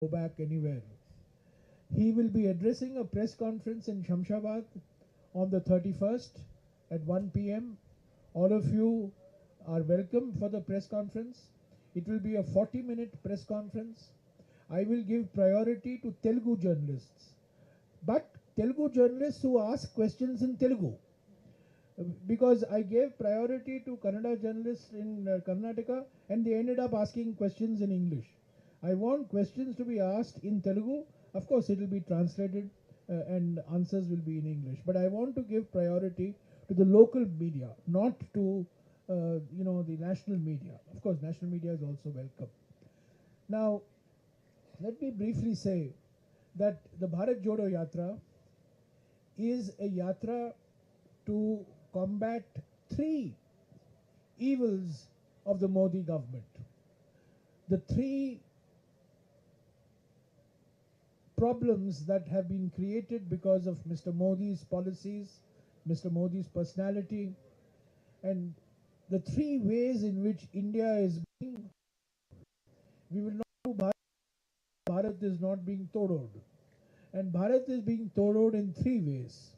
go back anywhere. He will be addressing a press conference in Shamshabad on the 31st at 1 p.m. All of you are welcome for the press conference. It will be a 40-minute press conference. I will give priority to Telugu journalists, but Telugu journalists who ask questions in Telugu. Because I gave priority to Kannada journalists in Karnataka and they ended up asking questions in English. I want questions to be asked in Telugu. Of course, it will be translated and answers will be in English. But I want to give priority to the local media, not to the national media. Of course, national media is also welcome. Now, let me briefly say that the Bharat Jodo Yatra is a yatra to combat three evils of the Modi government. The three problems that have been created because of Mr. Modi's policies, Mr. Modi's personality, and the three ways in which India is being, we will not do Bharat is not being todod. And Bharat is being todod in three ways.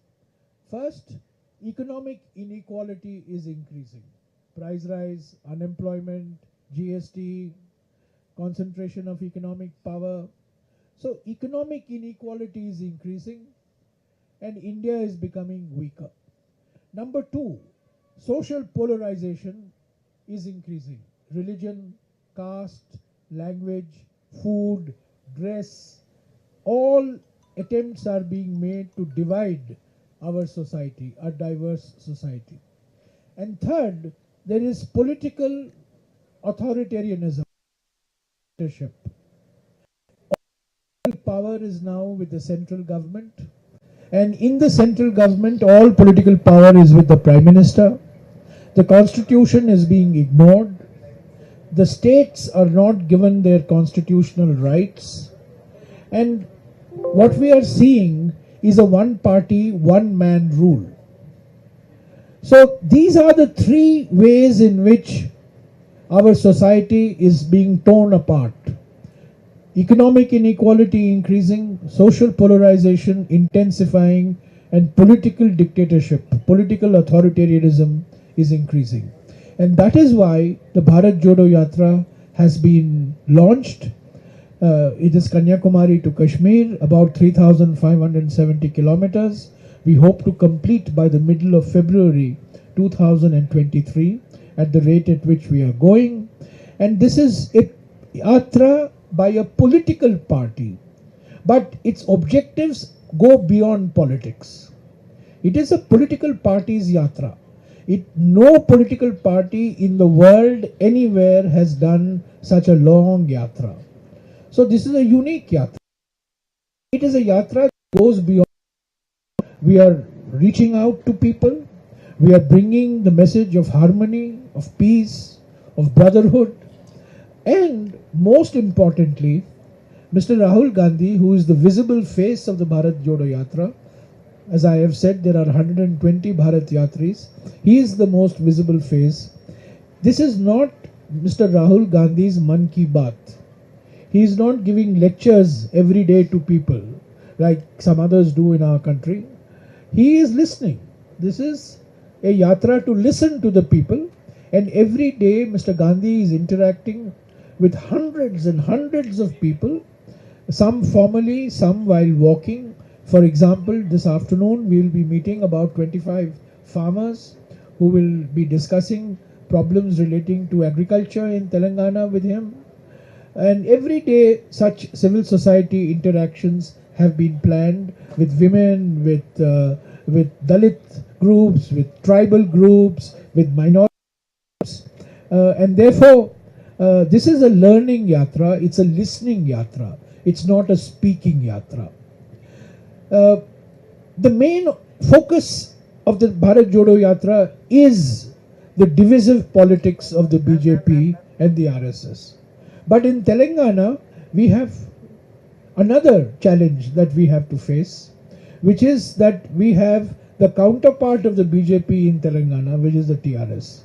First, economic inequality is increasing. Price rise, unemployment, GST, concentration of economic power. So economic inequality is increasing and India is becoming weaker. Number two, social polarization is increasing. Religion, caste, language, food, dress, all attempts are being made to divide our society, a diverse society. And third, there is political authoritarianism. Power is now with the central government, and in the central government all political power is with the Prime Minister. The constitution is being ignored. The states are not given their constitutional rights, and what we are seeing is a one party, one man rule. So these are the three ways in which our society is being torn apart. Economic inequality increasing, social polarization intensifying, and political dictatorship, political authoritarianism is increasing. And that is why the Bharat Jodo Yatra has been launched. It is Kanyakumari to Kashmir, about 3,570 kilometers. We hope to complete by the middle of February 2023 at the rate at which we are going. And this is a yatra by a political party, but its objectives go beyond politics. It is a political party's yatra. No political party in the world anywhere has done such a long yatra. So this is a unique yatra. It is a yatra that goes beyond. We are reaching out to people. We are bringing the message of harmony, of peace, of brotherhood. And most importantly, Mr. Rahul Gandhi, who is the visible face of the Bharat Jodo Yatra, as I have said, there are 120 Bharat Yatris. He is the most visible face. This is not Mr. Rahul Gandhi's Man Ki Baat. He is not giving lectures every day to people like some others do in our country. He is listening. This is a yatra to listen to the people, and every day Mr. Gandhi is interacting with hundreds and hundreds of people, some formally, some while walking. For example, this afternoon we will be meeting about 25 farmers who will be discussing problems relating to agriculture in Telangana with him. And every day such civil society interactions have been planned with women, with Dalit groups, with tribal groups, with minority groups. And therefore, this is a learning yatra, it's a listening yatra, it's not a speaking yatra. The main focus of the Bharat Jodo Yatra is the divisive politics of the BJP and the RSS. But in Telangana, we have another challenge that we have to face, which is that we have the counterpart of the BJP in Telangana, which is the TRS.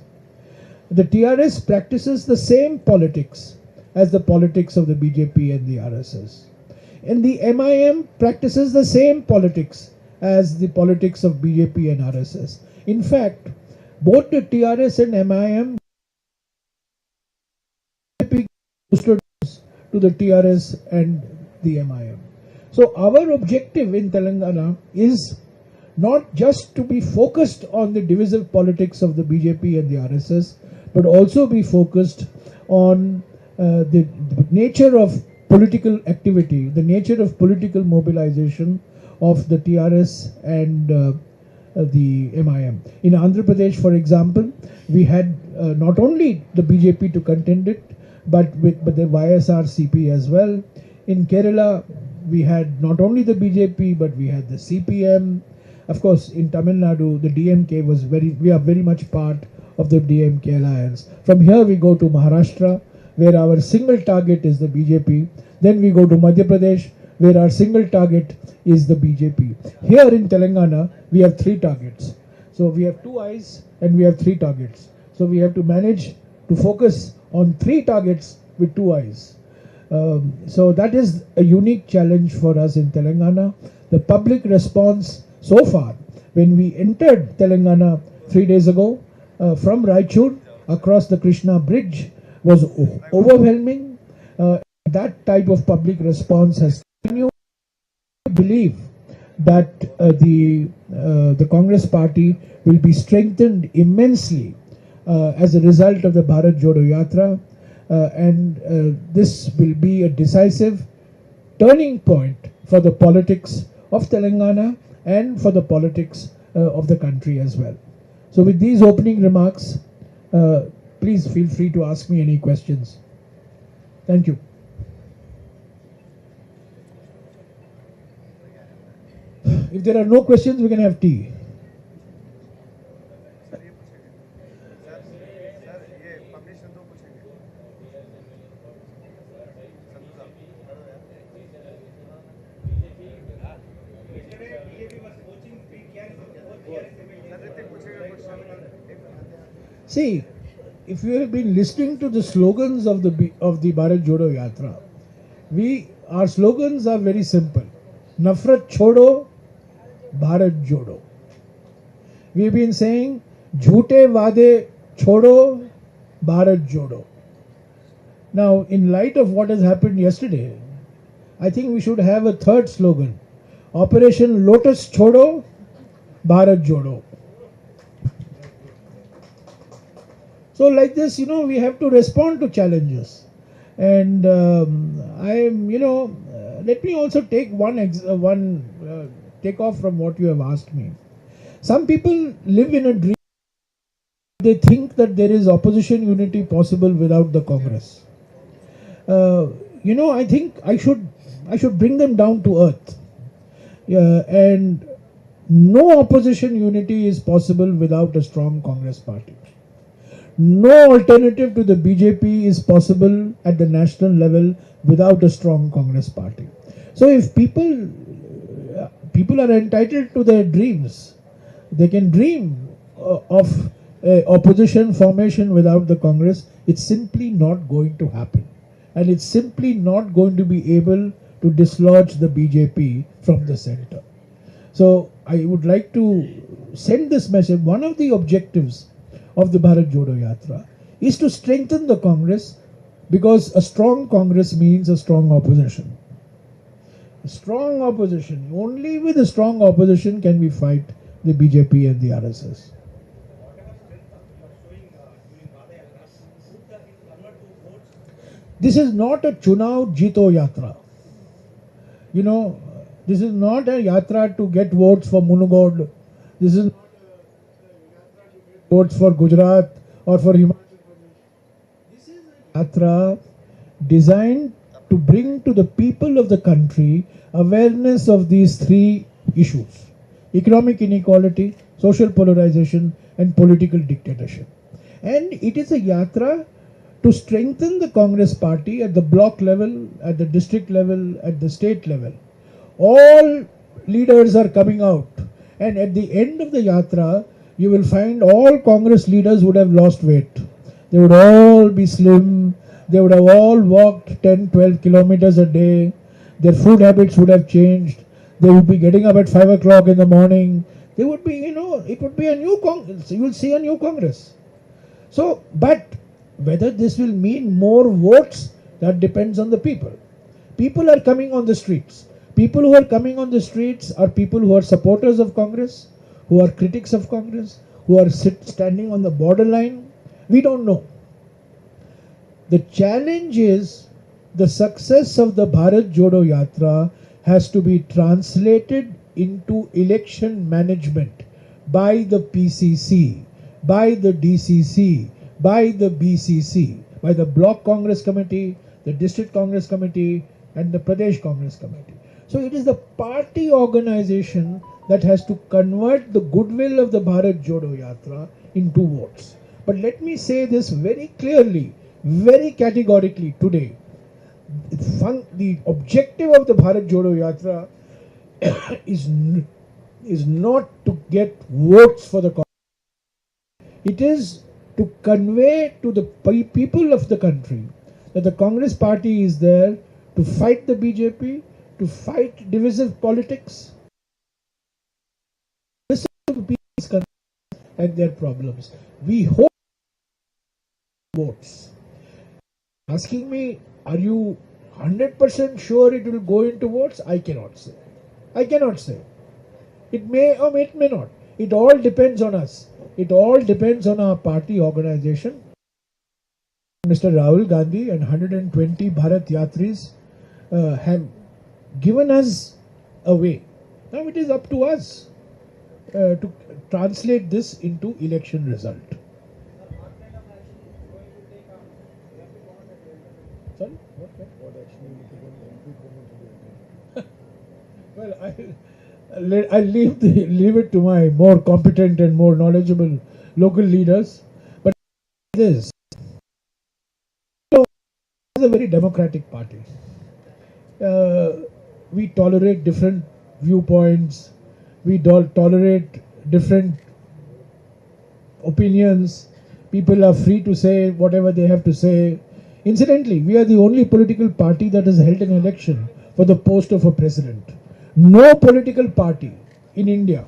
The TRS practices the same politics as the politics of the BJP and the RSS. And the MIM practices the same politics as the politics of BJP and RSS. In fact, both the TRS and MIM boosted to the TRS and the MIM. So our objective in Telangana is not just to be focused on the divisive politics of the BJP and the RSS, but also be focused on the nature of political activity, the nature of political mobilization of the TRS and the MIM. In Andhra Pradesh, for example, we had not only the BJP to contend it, but the YSR CP as well. In Kerala, we had not only the BJP, but we had the CPM. Of course, in Tamil Nadu, the DMK we are very much part of the DMK alliance. From here we go to Maharashtra, where our single target is the BJP. Then we go to Madhya Pradesh, where our single target is the BJP. Here in Telangana, we have 3 targets. So we have 2 eyes and we have 3 targets. So we have to manage to focus on 3 targets with 2 eyes. So that is a unique challenge for us in Telangana. The public response so far, when we entered Telangana 3 days ago, from Raichur across the Krishna bridge, was overwhelming. That type of public response has continued. I believe that the Congress party will be strengthened immensely as a result of the Bharat Jodo Yatra, and this will be a decisive turning point for the politics of Telangana and for the politics of the country as well. So with these opening remarks, please feel free to ask me any questions. Thank you. If there are no questions, we can have tea. See, if you have been listening to the slogans of the Bharat Jodo Yatra, our slogans are very simple. Nafrat Chodo, Bharat Jodo. We have been saying, Jhoote Vade Chodo, Bharat Jodo. Now, in light of what has happened yesterday, I think we should have a third slogan. Operation Lotus Chodo, Bharat Jodo. So like this, we have to respond to challenges. And let me also take take off from what you have asked me. Some people live in a dream. They think that there is opposition unity possible without the Congress. I think I should bring them down to earth. And no opposition unity is possible without a strong Congress party. No alternative to the BJP is possible at the national level without a strong Congress party. So if people are entitled to their dreams, they can dream of opposition formation without the Congress. It's simply not going to happen. And it's simply not going to be able to dislodge the BJP from the center. So I would like to send this message. One of the objectives of the Bharat Jodo Yatra is to strengthen the Congress, because a strong Congress means a strong opposition. A strong opposition. Only with a strong opposition can we fight the BJP and the RSS. This is not a Chunav Jito Yatra. This is not a Yatra to get votes for Munugod. This is not votes for Gujarat or for Himachal Pradesh. This is a Yatra designed to bring to the people of the country awareness of these 3 issues: economic inequality, social polarization, and political dictatorship. And it is a Yatra to strengthen the Congress party at the block level, at the district level, at the state level. All leaders are coming out, and at the end of the Yatra, you will find all Congress leaders would have lost weight. They would all be slim, They would have all walked 10, 12 kilometers a day. Their food habits would have changed. They would be getting up at 5 o'clock in the morning. They would be, it would be a new Congress. You will see a new Congress. So, but whether this will mean more votes, that depends on the people. People are coming on the streets. People who are coming on the streets are people who are supporters of Congress, who are critics of Congress, who are standing on the borderline. We don't know. The challenge is the success of the Bharat Jodo Yatra has to be translated into election management by the PCC, by the DCC, by the BCC, by the Block Congress Committee, the District Congress Committee, and the Pradesh Congress Committee. So it is the party organization that has to convert the goodwill of the Bharat Jodo Yatra into votes. But let me say this very clearly, very categorically today. The objective of the Bharat Jodo Yatra is not to get votes for the Congress. It is to convey to the people of the country that the Congress party is there to fight the BJP, to fight divisive politics, listen to people's concerns and their problems. We hope votes. Asking me, are you 100% sure it will go into votes? I cannot say. I cannot say. It may or it may not. It all depends on us. It all depends on our party organization. Mr. Rahul Gandhi and 120 Bharat Yatris have given us a way. Now it is up to us to translate this into election result. Sorry? What action? Well, I'll leave it to my more competent and more knowledgeable local leaders. But this is a very democratic party. We tolerate different viewpoints. We tolerate different opinions. People are free to say whatever they have to say. Incidentally, we are the only political party that has held an election for the post of a president. No political party in India.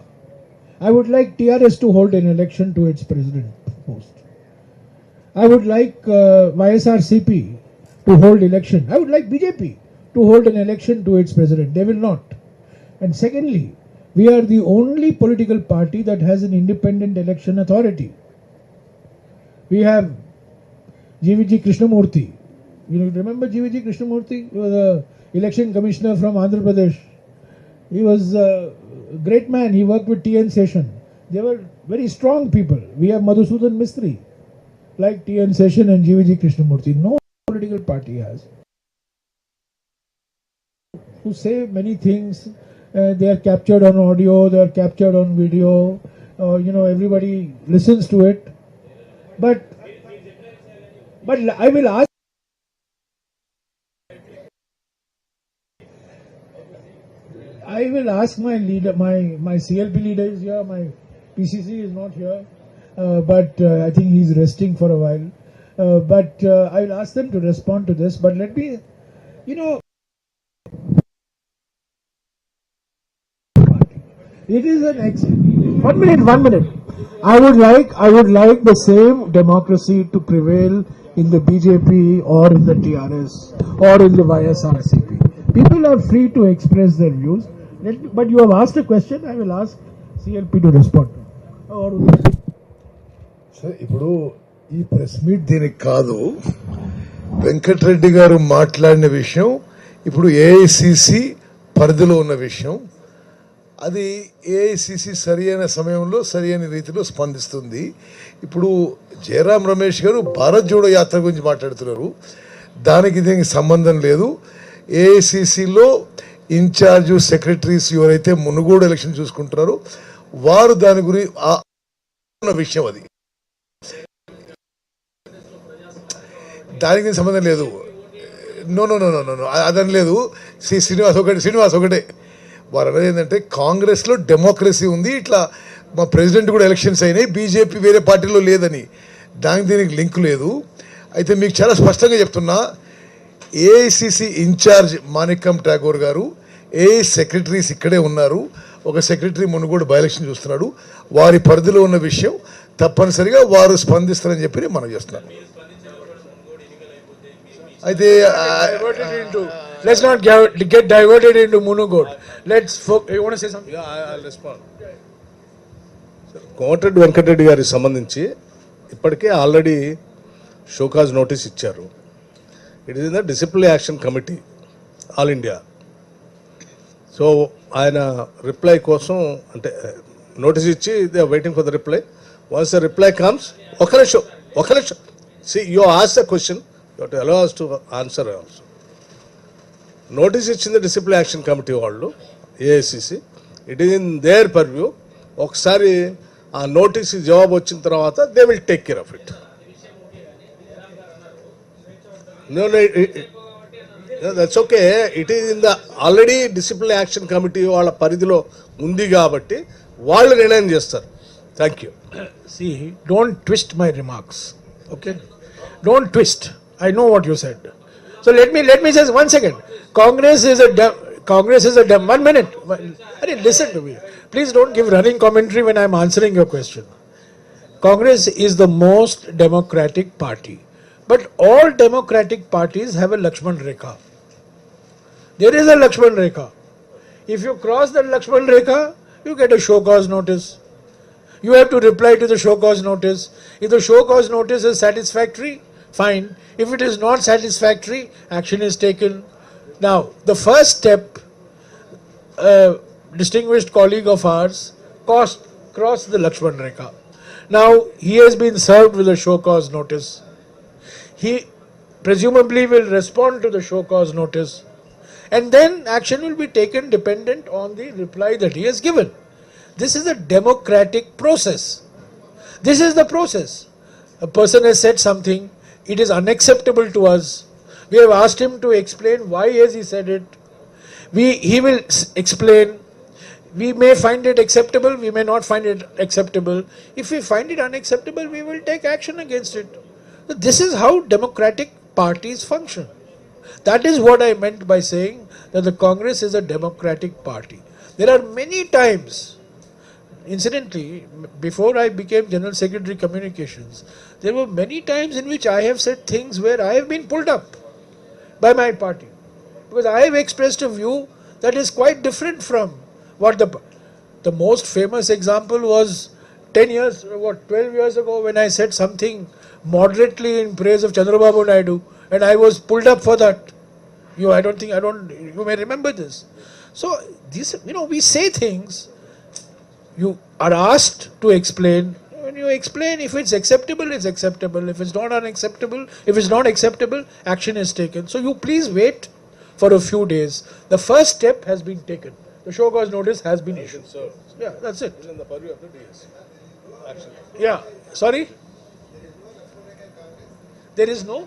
I would like TRS to hold an election to its president post. I would like YSRCP to hold election. I would like BJP to hold an election to its president. They will not. And secondly, we are the only political party that has an independent election authority. We have GVG Krishnamurthy. You remember GVG Krishnamurthy? He was an election commissioner from Andhra Pradesh. He was a great man. He worked with T.N. Seshan. They were very strong people. We have Madhusudan Mistry, like T.N. Seshan and GVG Krishnamurthy. No political party has. Who say many things. They are captured on audio. They are captured on video. Everybody listens to it. But I will ask. I will ask my leader, my CLP leader is here, my PCC is not here, but I think he's resting for a while. But I will ask them to respond to this. But let me, it is an excellent. 1 minute, 1 minute. I would like the same democracy to prevail in the BJP or in the TRS or in the YSRCP. People are free to express their views. But you have asked a question, I will ask CLP to respond. Sir, ఇప్పుడు ఈ press meet దీనికి కాదు. వెంకటరెడ్డి గారు మాట్లాడిన విషయం ఇప్పుడు AICC పరిధిలో ఉన్న విషయం. అది ఏఐసిసి సరైన సమయంలో సరైన రీతిలో స్పందిస్తుంది. ఇప్పుడు జయరాం రమేష్ గారు భారత్ జోడో యాత్ర గురించి మాట్లాడుతున్నారు. దానికి దీనికి సంబంధం లేదు. ఏఐసిసిలో ఇన్ఛార్జ్ సెక్రటరీస్ ఎవరైతే మునుగోడు ఎలక్షన్ చూసుకుంటున్నారో వారు దాని గురించి విషయం అది. దానికి సంబంధం లేదు. నో అదని లేదు. శ్రీనివాస్ ఒకటే వారు అనేది ఏంటంటే కాంగ్రెస్లో డెమోక్రసీ ఉంది, ఇట్లా మా ప్రెసిడెంట్ కూడా ఎలక్షన్స్ అయినాయి, బీజేపీ వేరే పార్టీలో లేదని. దానికి దీనికి లింక్ లేదు. అయితే మీకు చాలా స్పష్టంగా చెప్తున్నా, ఏఐసిసి ఇన్ఛార్జ్ మాణిక్యం ఠాగూర్ గారు, ఏఐ సెక్రటరీస్ ఇక్కడే ఉన్నారు. ఒక సెక్రటరీ మునుగోడు బై ఎలక్షన్ చూస్తున్నాడు. వారి పరిధిలో ఉన్న విషయం తప్పనిసరిగా వారు స్పందిస్తారని చెప్పి మనం చేస్తున్నాం. అయితే let's not get diverted into Munugod. You want to say something? Yeah, I'll respond. Komatireddy Venkatareddy గారికి సంబంధించి ఇప్పటికే ఆల్రెడీ షోకాజ్ నోటీస్ ఇచ్చారు. It is in the disciplinary action committee all India. So ఆయన రిప్లై కోసం అంటే నోటీస్ ఇచ్చి they are waiting for the reply. Once the reply comes, ఒక నిమిషం see you as the question, you have to allow us to answer also. Notice ఇచ్చింది disciplinary action committee వాళ్ళు, AICC. It is in their purview. ఒకసారి ఆ notice జవాబు వచ్చిన తర్వాత they will take care of it. That's okay. It is in the already disciplinary action committee వాళ్ళ పరిధిలో ఉంది కాబట్టి వాళ్ళు నిర్ణయం చేస్తారు. Thank you. See, don't twist my remarks. Okay? Don't twist. I know what you said. So let me just 1 second. Congress is a 1 minute. Listen to me. Please don't give running commentary when I'm answering your question. Congress is the most democratic party. But all democratic parties have a Lakshman Rekha. There is a Lakshman Rekha. If you cross the Lakshman Rekha, you get a show cause notice. You have to reply to the show cause notice. If the show cause notice is satisfactory, fine. If it is not satisfactory, action is taken. Now, the first step, distinguished colleague of ours crossed the Lakshman Rekha. Now, he has been served with a show cause notice. He presumably will respond to the show cause notice, and then action will be taken dependent on the reply that he has given. This is a democratic process. This is the process. A person has said something, it is unacceptable to us. We have asked him to explain why has he said it. He will explain. We may find it acceptable, we may not find it acceptable. If we find it unacceptable, we will take action against it. This is how democratic parties function. That is what I meant by saying that the Congress is a democratic party. There are many times, incidentally, before I became General Secretary Communications, there were many times in which I have said things where I have been pulled up by my party. Because I have expressed a view that is quite different from what the most famous example was 12 years ago when I said something moderately in praise of Chandrababu Naidu, and I was pulled up for that. You may remember this. So, we say things, you are asked to explain. When you explain, if it's acceptable, it's acceptable. If it's not acceptable, action is taken. So you please wait for a few days. The first step has been taken. The show cause notice has been issued. Yeah, that's it. In the purview of the DS. Action. Yeah, sorry? There is no?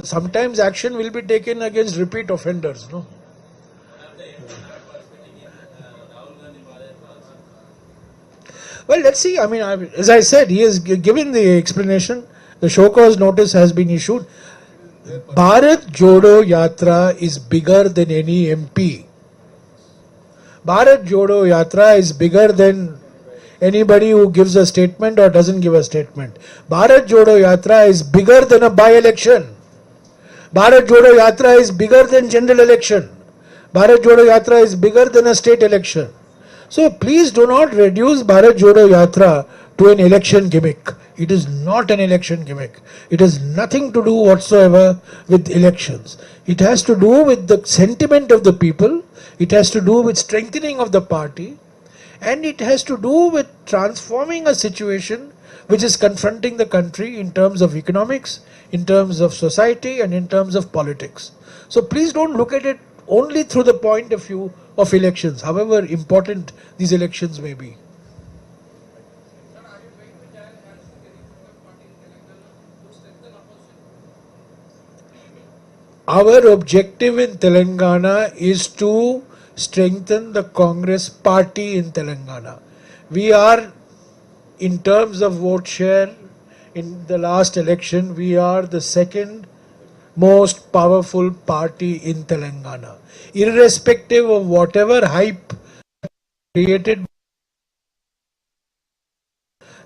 Sometimes action will be taken against repeat offenders, no? Well, let's see. As I said, he has given the explanation. The show cause notice has been issued. Bharat Jodo Yatra is bigger than any MP. Bharat Jodo Yatra is bigger than anybody who gives a statement or doesn't give a statement. Bharat Jodo Yatra is bigger than a by-election. Bharat Jodo Yatra is bigger than general election. Bharat Jodo Yatra is bigger than a state election. So please do not reduce Bharat Jodo Yatra to an election gimmick. It is not an election gimmick. It has nothing to do whatsoever with elections. It has to do with the sentiment of the people. It has to do with strengthening of the party. And it has to do with transforming a situation which is confronting the country in terms of economics, in terms of society, and in terms of politics. So please don't look at it only through the point of view of elections, however important these elections may be. Our objective in Telangana is to strengthen the Congress party in Telangana. We are, in terms of vote share, in the last election, we are the second most powerful party in Telangana. Irrespective of whatever hype created,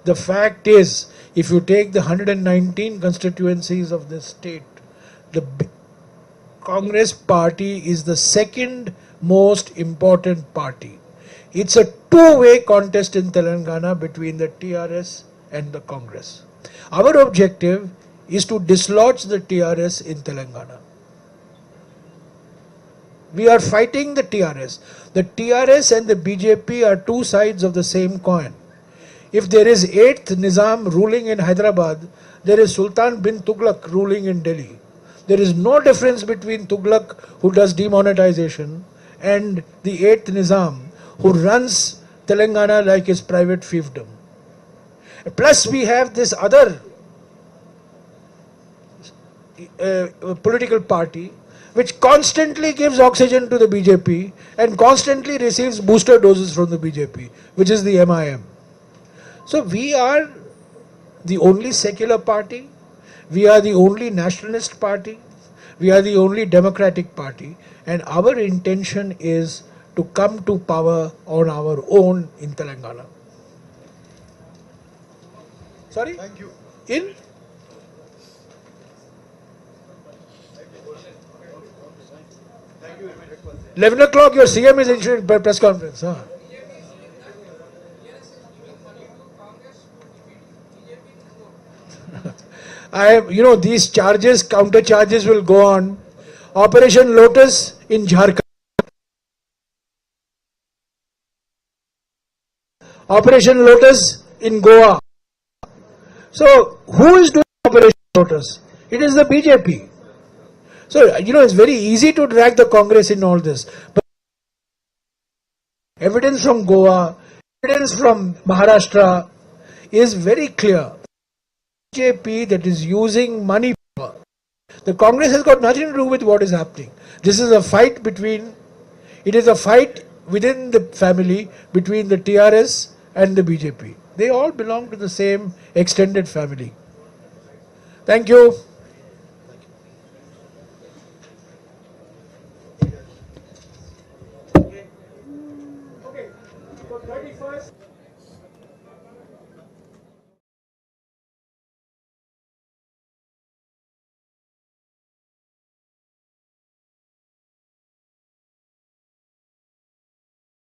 the fact is, if you take the 119 constituencies of this state, the Congress party is the second most important party. It's a two-way contest in Telangana between the TRS and the Congress. Our objective is to dislodge the TRS in Telangana. We are fighting the TRS. The TRS and the BJP are two sides of the same coin. If there is 8th Nizam ruling in Hyderabad, there is Sultan bin Tughlaq ruling in Delhi. There is no difference between Tughlaq, who does demonetization, and the 8th Nizam, who runs Telangana like his private fiefdom. Plus we have this other political party which constantly gives oxygen to the BJP and constantly receives booster doses from the BJP, which is the MIM. So we are the only secular party, we are the only nationalist party, we are the only democratic party, and our intention is to come to power on our own in Telangana. Sorry? Thank you. In? 11 o'clock, your CM is issuing press conference. Huh? These charges, counter charges will go on. Operation Lotus in Jharkhand. Operation Lotus in Goa. So, who is doing Operation Lotus? It is the BJP. So, it's very easy to drag the Congress in all this. But evidence from Goa, evidence from Maharashtra is very clear. BJP that is using money power. The Congress has got nothing to do with what is happening. This is a fight within the family between the TRS and the BJP. They all belong to the same extended family. Thank you. Okay, so 31st.